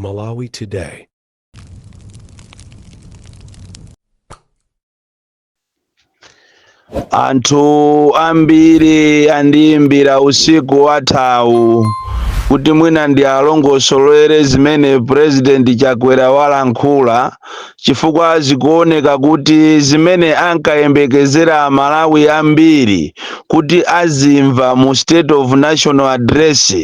Malawi Today. Anthu ambiri andiyimbira usiku wathawu kuti mwina ndi alongosolere zimene President Chakwera walankhula, chifukwa zikuoneka kuti zimene ankayembekezera Amalawi ambiri kuti azimva mu State of National Address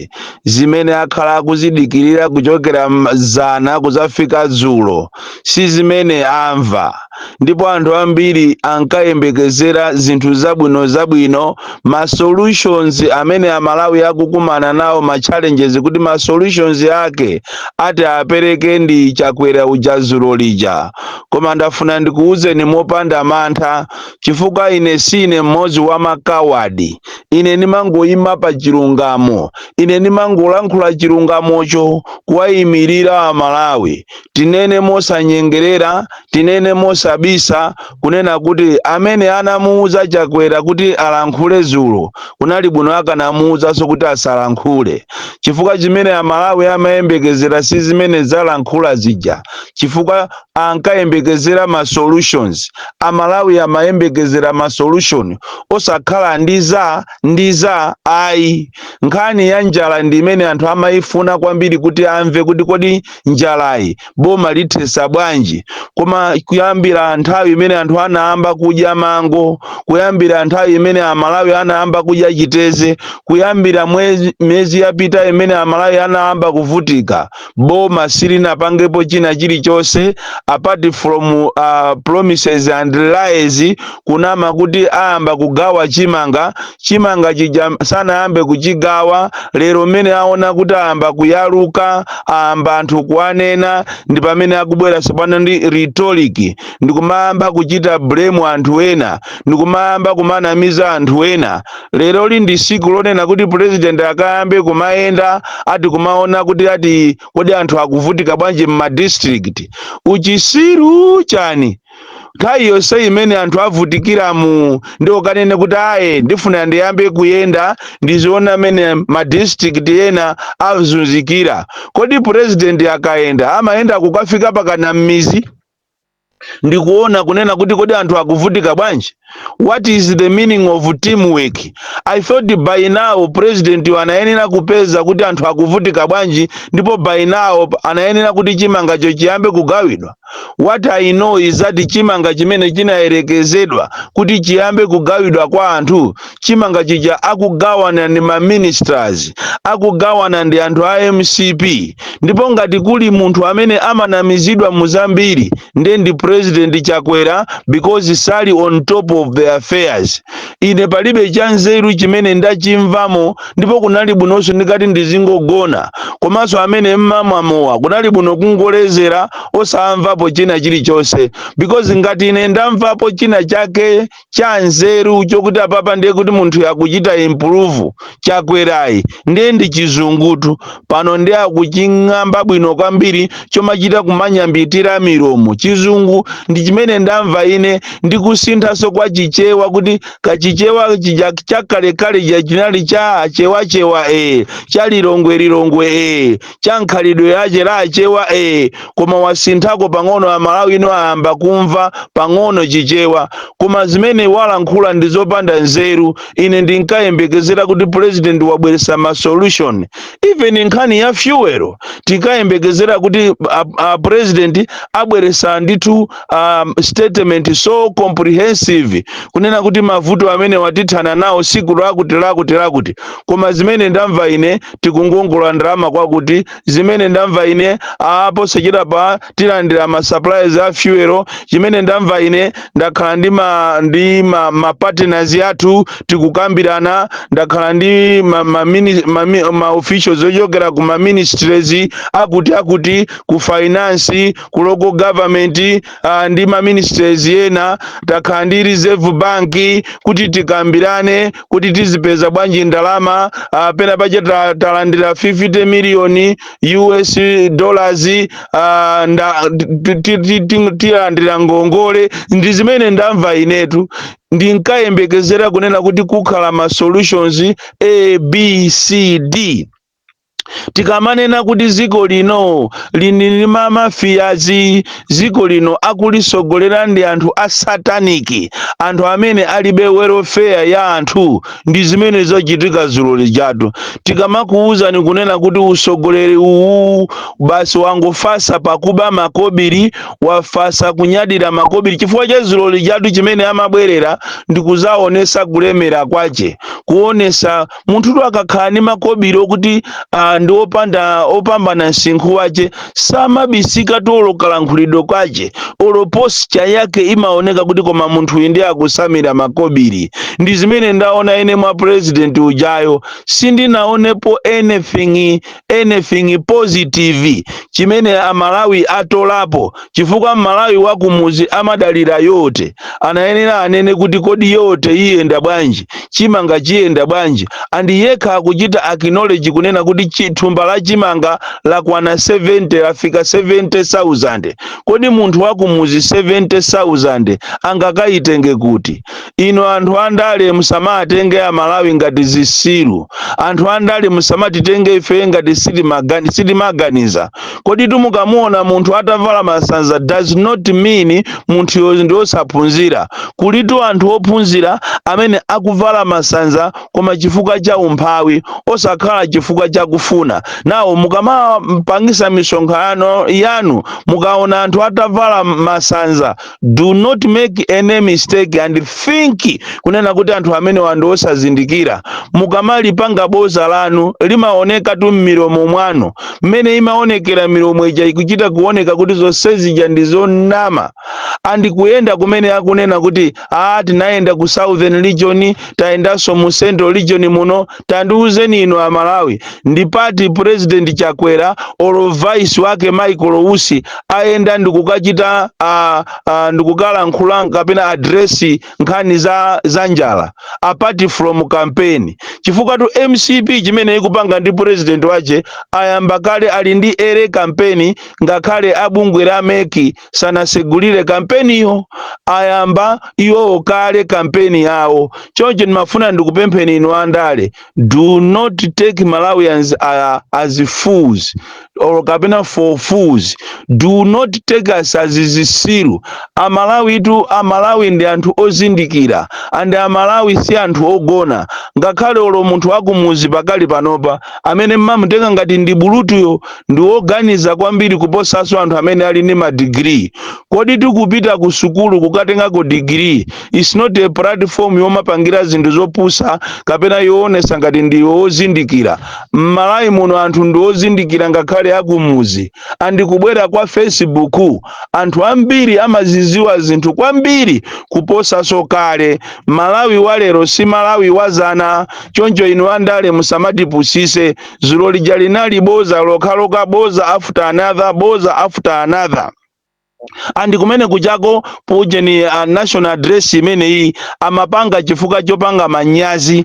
zimene akhala akuzidikirira kuchokera zana kuzafika dzulo si zimene amva. Ndipo anthu ambiri ankayembekezera zinthu zabwino ma solutions amene Amalawi akukumana nawo, ma challenges kuti ma solutions yake ati apereke ndi Chakwera uja dzulo lija. Koma ndafuna ndikuwuzeni mopanda mantha, chifukwa ine sine mmodzi wa makawadi. Ine ndimangoyima pa chilungamo, ine ndimangolankhula chilungamocho kuwayimirira Amalawi. Tinene mosanyengerera, tinene mosabisa, kunena kuti amene anamuuza Chakwera kuti alankhule dzulo kunali bwino akanamuuzanso kuti asalankhule, chifukwa chimene Amalawi amayembekezera si zimene zalankhula zija, chifukwa ankayembekezera ma solutions. Amalawi amayembekezera ma solution osakhala ndiza ayi. Nkhani ya njala ndi imene anthu amayifuna kwambiri kuti amve kuti kodi njalayi boma lithesa bwanji. Koma kuyambira nthawi imene anthu anayamba kudya mango, kuyambira nthawi imene Amalawi anayamba kudya chiteze, kuyambira mwezi yapita imene Amalawi anayamba kuvutika, boma silinapangepo china chilichonse apart from promises and lies, kunama kuti ayamba kugawa chimanga chija sanayambe kuchigawa. Lero mene aona kuti ayamba kuyaluka, ayamba anthu kuanena, ndi pamene akubwera sepano ndi rhetoric, ndikumayamba kuchita blame anthu ena, ndikumayamba kumanamiza anthu ena. Lero ndi siku lonena kuti president akayambe kumayenda ati kumaona kuti ati kodi anthu akuvutika bwanji m'ma district. Uchisiru chani nthawi yonse imene anthu avutikiramu ndiwo kanene kuti aye ndifuna ndiyambe kuyenda ndiziona mene ma district ena azunzikira. Kodi president akayenda amayenda kukafika pakana m'mizi ndikuona kunena kuti kodi anthu akuvutika bwanji? What is the meaning of teamwork? I thought by now president anayenera kupeza kuti anthu akuvutika bwanji, ndipo by now anayenera kuti chimangacho chiyambe kugawidwa. What I know is that chimanga chimene chinayerekezedwa kuti chiyambe kugawidwa kwa anthu, chimanga chija akugawana ndi ma ministers, akugawana ndi anthu a MCP. Ndipo ngati kuli munthu amene amanamizidwa muzambiri ndi President Chakwera because sali on top of the affairs. Ine palibe chanzeru chimene ndachimvamo, ndipo kunali bwinonso ndikati ndizingogona. Komanso amene mmamamowa kunali bwino kungolezera osamvapo china chilichonse, because ngati ine ndamvapo china chake chanzeru chokuti apapa ndiye kuti munthu yakuchita improve Chakwerayi ndiye ndi chizungutu. Pano ndiye akuching'amba bwino kwambiri chomachita kumanyambitira milomo. Chizungu ndi chimene ndamva ine ndikusinthaso kwa chichewa, kuti kachichewa chakalekale chinali cha chewa cha lilongwe cha nkhalidwe yache la chewa koma wasinthako pang'ono Amalawi ino ayamba kumva pang'ono chichewa. Koma zimene walankhula ndizopanda nzeru. Ine ndinkayembekezera kuti president wabweresa ma solution. Even nkhani ya fuel tikayembekezera kuti president abweresa ndithu statement so comprehensive kunena kuti mavuto amene watithana nawo siku lakuti. Koma zimene ndamva ine tikungongola ndalama kwakuti, zimene ndamva ine apo sechera pa tilandira ma supplies a fuel. Chimene ndamva ine ndakhala ndi ma partners yathu tikukambirana, ndakhala ndi ma officials ochokera ku ma ministries akuti ku finance, ku local government ndi ma ministries ena, takhala ndi Reserve Bank kuti tikambirane kuti tizipeza bwanji ndalama. Pena pache talandira 50 million US dollars tilandira ngongole. Ndi zimene ndamva inetu. Ndinkayembekezera kunena kuti kukhala ma solutions A, B, C, D. tikamanena kuti ziko lino lini mafiyazi, ziko lino akulisogolera ndi anthu asataniki, anthu amene alibe welfare ya anthu, ndi zimene zachitika dzulo lijatu. Tikamakuwuzani kunena kuti usogoleri uwu basi wangofasa pakuba makobiri, wafasa kunyadira makobiri, chifukwa cha dzulo lijatu chimene amabwerera ndikuzaonesa kulemera kwache, kuonesa munthu akakhala ni makobiri okuti ndi opambana msinkhu wache, samabisika tolo kalankhulidwe kwache, olo posture yake imaoneka kuti koma munthu uyu ndiye akusamira makobiri. Ndi zimene ndaona ine mwa president ujayo, sindinaonepo anything positive chimene amalawi atolapo, chifukwa Malawi wakumuzi amadalira yote, anayenera anene kuti kodi yote iyenda bwanji, chimanga chiyenda bwanji, andi yekha akuchita acknowledge kunena kuti thumba la chimanga lakwana 70, lafika 70,000. Kodi munthu wakumuzi 70,000 angakaitenge kuti? Ino anthu andale musamatenge amalawi ngati zisilu, anthu andale musamatitenge ife ngati sitimaganiza. Kodi tumukamuona munthu atavala masanza does not mean munthu yozi ndi osaphunzira. Kulitu anthu ophunzira amene akuvala masanza koma chifukwa cha umphawi, osakhala chifukwa cha kufuna. Nawo mukamapangisa misonkhano yanu mukaona anthu atavala masanza, do not make any mistake and think kunena kuti anthu amene wandi osazindikira. Mukamalipanga boza lanu limaoneka tu m'milomo mwanu, mmene imaonekera milomo ija ikuchita kuoneka kuti zonsezi ija ndizonama. Andi kuyenda kumene akunena kuti tinayenda ku Southern Region, tayendanso mu Central Region muno, tandiuzeni ino amalawi, ndi pati President Chakwera olo vice wake Michael Owusi ayenda ndikukachita ndikukalankhula kapena address nkhani za njala apart from campaign, chifukwa tu MCP chimene ikupanga ndi president wache ayamba kale ali ndi ere campaign, ngakhale abungwe la meki sanasegulire campaign iyo, ayamba iwo kale campaign yawo. Choncho nimafuna ndikupempheni inu andale, do not take Malawians as fools or kapena for fools, do not take us as zisilu. Amalawi ndi anthu ozindikira, andi amalawi si anthu ogona. Ngakhale olo munthu wakumuzi pakali panopa amene mmamutenga ngati ndi bulutuyo ndi oganiza kwambiri kuposaso anthu amene ali ndi madegree. Kodi tikupita ku sukulu kukatenga ku degree is not a platform yomapangira zinthu zopusa kapena yoonesa ngati ndi ozindikira. M'Malawi muno anthu ndi ozindikira ngakhale akumuzi. Andi kubwera kwa Facebook anthu ambiri amaziziwa zinthu kwambiri kuposaso kale. Malawi walero si Malawi wazana. Choncho inu andale musamatipusise, dzulo lija linali boza lokaloka, boza after another, boza after another. Andi kumene kuchako puje ni national address imene iyi amapanga chifukwa chopanga manyazi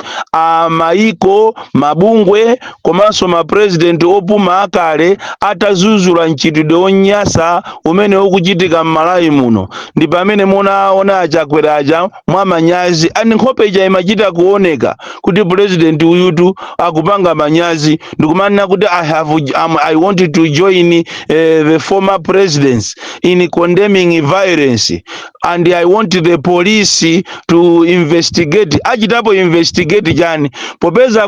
maiko, mabungwe komanso ma president opuma akale atazuzula nchitidwe onyasa umene ukuchitika m'Malawi muno. Ndi pamene munaona Chakwera aja mwa manyazi ani nkhope ija imachita kuoneka kuti president uyutu akupanga manyazi. Ndikumanena kuti I wanted to join the former presidents in condemning violence, and I want the police to investigate. Achitapo investigate jani popeza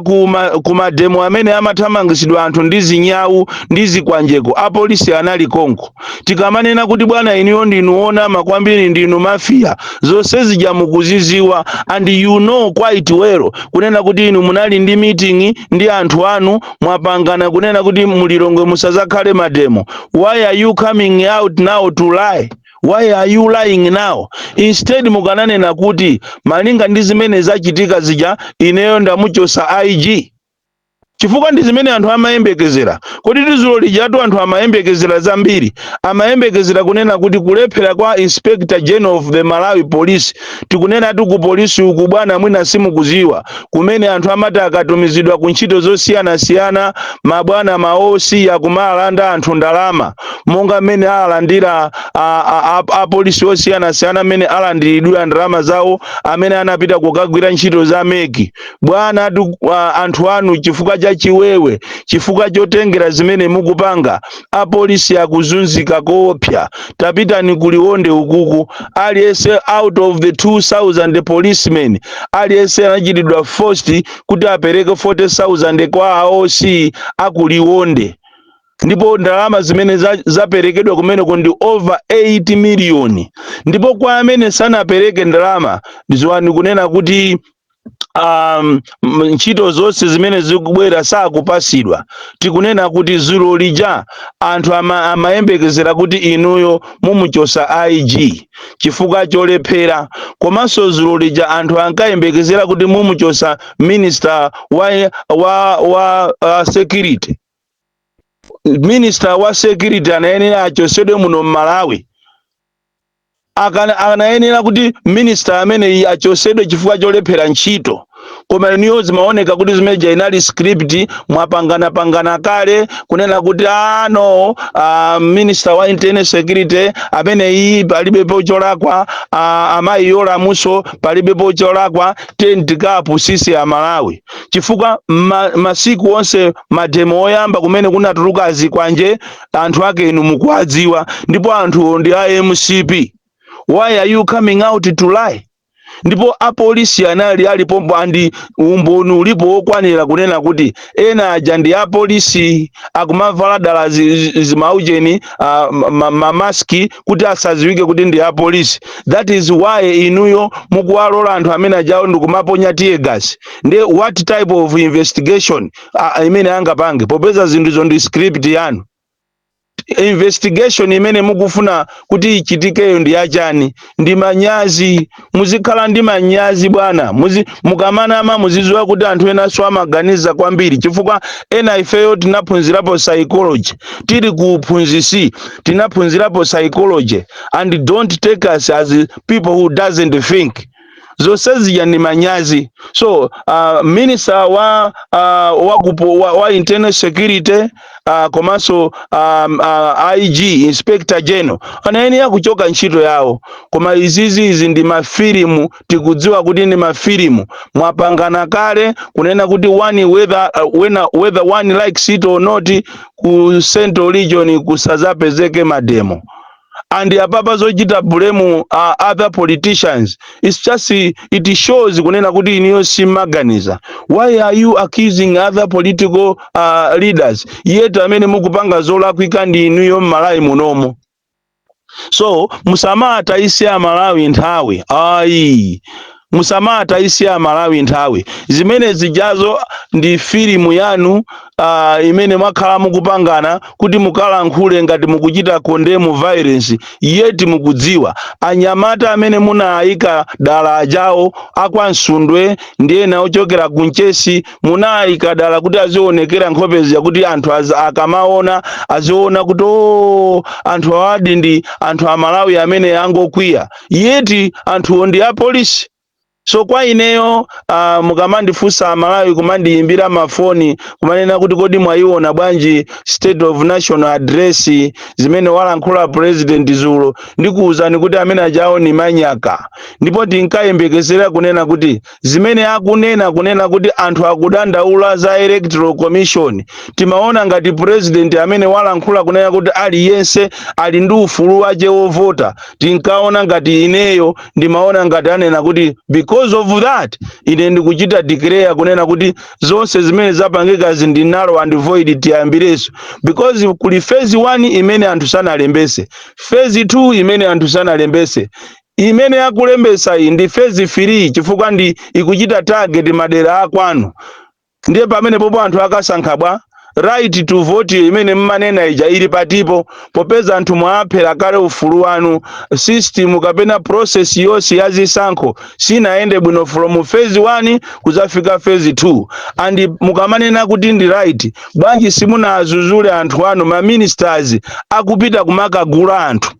kuma demo amene amathamangisidwa anthu ndizi nyawu ndizi kwanjeko apolisi anali konko. Tikamanena kuti bwana iniyo ndinuona makwambiri ndinu mafia, zonse zija mukuziziwa, and you know quite well kunena kuti inu munali ndi meeting ndi anthu anu mwapangana kunena kuti mulilongwe musazakhale mademo. Why are you coming out now to lie? Why are you lying now? Instead mukananena kuti malinga ndi zimene zachitika zija ineyo ndamuchosa IG. Chifukwa ndi zimene anthu amayembekezera. Kodi dzulo lijatu anthu amayembekezera zambiri. Amayembekezera kunena kuti kulephera kwa Inspector General of the Malawi Police, tikunena tu ku polisi uku bwana mwina simukuziwa, kumene anthu amati akatumizidwa ku ntchito zosiyana-siyana, mabwana maosi yakumalanda anthu ndalama, monga mmene alandira apolisi osiyana-siyana amene alandiridwa ndalama zawo amene anapita kukagwira ntchito za meki. Bwana anthu anu chifukwa cha akuchita chiwewe chifukwa chotengera zimene mukupanga. Apolisi akuzunzika koopsa. Tapitani kuliwonde ukuku, aliyense out of the 2000 policemen aliyense anachitidwa forced kuti apereke 40,000 kwa AOC akuliwonde. Ndipo ndalama zimene zaperekedwa kumeneko ndi over 8 million. Ndipo kwa amene sanapereke ndalama ndizoani kunena kuti ntchito zonse zimene zikubwera sakupasidwa. Tikunena kuti zulo lija anthu amayembekezera kuti inuyo mumuchosa IG chifukwa cholephera, komanso zulo lija anthu ankayembekezera kuti mumuchosa minister wa security. Minister wa security anayenera achosedwe muno Malawi. Anayenera kuti minister amene achosedwe chifukwa cholephera ntchito. Koma news maoneka kuti zimeja inali script mwapangana kale kunena kuti no minister wa internal security amene iyi palibe pocholakwa, amayi yola muso palibe pocholakwa, tendikapu sisi ya Malawi. Chifukwa masiku onse mademo oyamba kumene kunatuluka azikwanje anthu ake inu mukwadziwa, ndipo anthu ndi MCP. Why are you coming out to lie? Ndipo apolisi anali alipombo andi umboni ulipo wokwanira kunena kuti ena aja ndi apolisi akumavala dala zimaujeni mamaski kuti asaziwike kuti ndi apolisi. That is why inuyo mukuwalola anthu amene ajawo ndikumaponya tear gas. Nde what type of investigation imene angapange popeza zinthuzo ndi script yanu? Investigation imene mukufuna kuti ichitikeyo ndi yachani? Ndi manyazi. Muzikhala ndi manyazi bwana. Mukamanama muziziwa kuti anthu ena so amaganiza kwambiri chifukwa ena ifeyo tinaphunzirapo psychology. Tili kuphunzisi tinaphunzirapo psychology, and don't take us as people who doesn't think. Zosezi ni manyazi. So minister wa internal security komanso IG inspector general anayenera kuchoka ntchito yawo. Koma izi ndi mafilimu, tikudziwa kuti ni mafilimu mwapangana kale kunena kuti whether one likes it or not ku Central Region kusazapezeke mademo. And apapa zochita blame other politicians. It's just it shows kunena kuti iniyo simaganiza. Why are you accusing other political leaders? Yet amene mukupanga zolakwika ndi iniyo Malawi munomo. So musamata isi ya Malawi nthawi. Musamata isi ya Malawi nthawi. Zimene zijazo ndi filimu yanu imene mwakhala mukupangana kuti mukalankhule ngati mukuchita condemn violence, yeti mukudziwa anyamata amene munaayika dala ajawo akwansundwe ndiye na ochokera kunchesi munaayika dala kuti azionekera nkhope ya kuti anthu akamaona aziona kuti anthu awadi ndi anthu a Malawi amene yangokwiya, yeti anthu ndi a police. So kwa ineyo mukamandifusa Malawi kumandiyimbira mafoni kumanena kuti kodi mwayiona bwanji state of national address zimene walankhula president zulo, ndikuwuzani kuti amene ajawo ni manyaka. Ndipo tinkayembekezera kunena kuti zimene akunena kunena kuti anthu akudandaula za electoral commission, timaona ngati president amene walankhula kunena kuti aliyense ali ndi ufulu waje wovota, tinkaona ngati ineyo ndimaona ngati anena kuti because of that ine ndikuchita declare kunena kuti zonse zimene zapangika zindi null and void tiyambireso. Because kuli phase 1 imene anthu sanalembese, phase 2 imene anthu sanalembese, imene yakulembesa iyi ndi phase 3 chifukwa ndi ikuchita target madera akwanu. Ndiye pamene popo anthu akasankha bwa right to vote imene mmanena ija ili patipo, popeza anthu mwaphera kale ufulu wanu. System kapena process yonse yazisankho sinaende bwino from phase 1 kuzafika phase 2, and mukamanena kuti ndi right, bwanji simunazuzule anthu anu ma ministers akupita kumakagula anthu,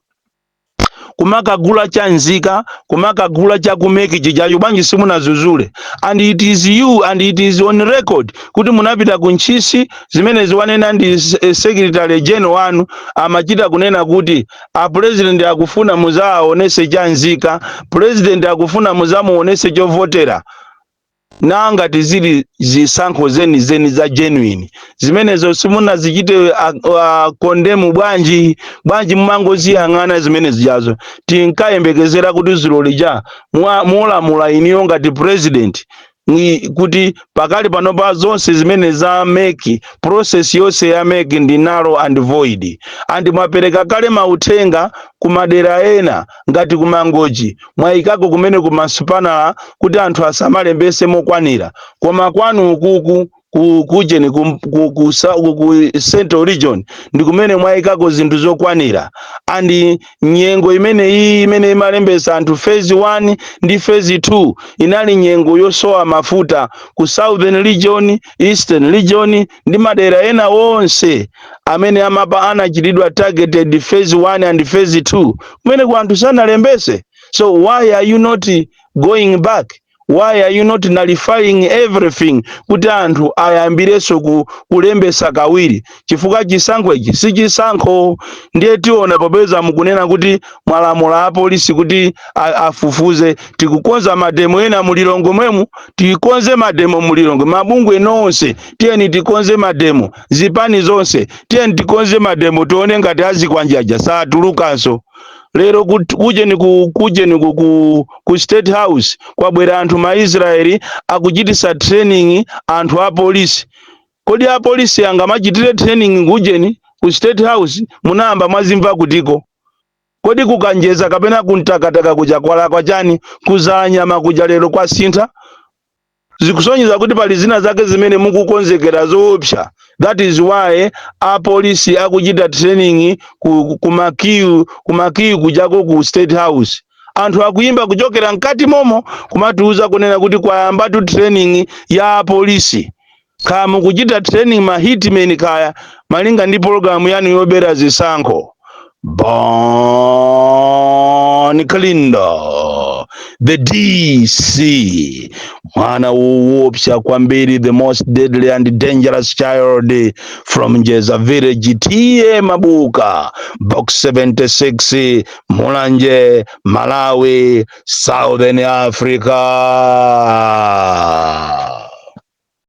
kumakagula chanzika, kumakagula chakumeki chijayo, bwanji simunazuzule. And it is you and it is on record kuti munapita kunchisi zimene ziwanena ndi secretary general wanu amachita kunena kuti president akufuna muzaonese chanzika, president akufuna muzamuonese chovotera. nanga tizili zisankho zeni za genuine zimenezo simuna zichite kondemu bwanji mumangoziyang'ana zimene zijazo tinkayembekezera kuti zilolija mulamula iniyo ngati president kuti pakali panopa zonse zimene za meki process yonse ya meki ndi null and void andi mwapereka kale mauthenga kumadera ena ngati kumangoji mwayikako kumene kumasupanala kuti anthu asamalembese mokwanira koma kwanu ukuku kujeni ku Central Region ndi kumene mwayikako zinthu zokwanira andi nyengo imene imalembesa anthu phase 1 ndi phase 2 inali nyengo yosowa mafuta ku Southern Region, Eastern Region ndi madera ena onse amene anachitidwa targeted phase 1 and phase 2 kumene ku anthu sanalembese. So why are you not going back? Why are you not nullifying everything kuti anthu ayambireso kulembesa kawiri chifukwa chisankho ichi si chisankho ndiye tiona popeza mukunena kuti mwalamula apolisi kuti afufuze tikukonza mademo ena mulilongo mwemu tikonze mademo mulilongo mabungwe nonse tiyeni tikonze mademo zipani zonse tiyeni tikonze mademo tione ngati azikwanjaja satulukanso. Lero kujeni ku State House kwabwera anthu ma Israeli akuchitisa training anthu a polisi. Kodi a polisi angamachitire training kujeni ku State House munamba mwazimva kutiko. Kodi kukanjeza kapena kuntakataka kuja kwa chani kuzala nyama kuja lero kwa sintha zikusonyeza kuti pali zina zake zimene mukukonzekera zoopsa. That is why a polisi akuchita training kumakiyu kujako ku State House. Anthu akuyimba kuchokera mkati momo kumatiuza kunena kuti kwayamba tu training ya polisi. Kaya mukuchita training ma hitmen kaya malinga ndi program yanu yobera zisankho. Bon Kalindo, the DC, mwana uopsha kwambiri, the most deadly and dangerous child from Njeza Village, T.A. Mabuka, Box 76, Mulanje, Malawi, Southern Africa.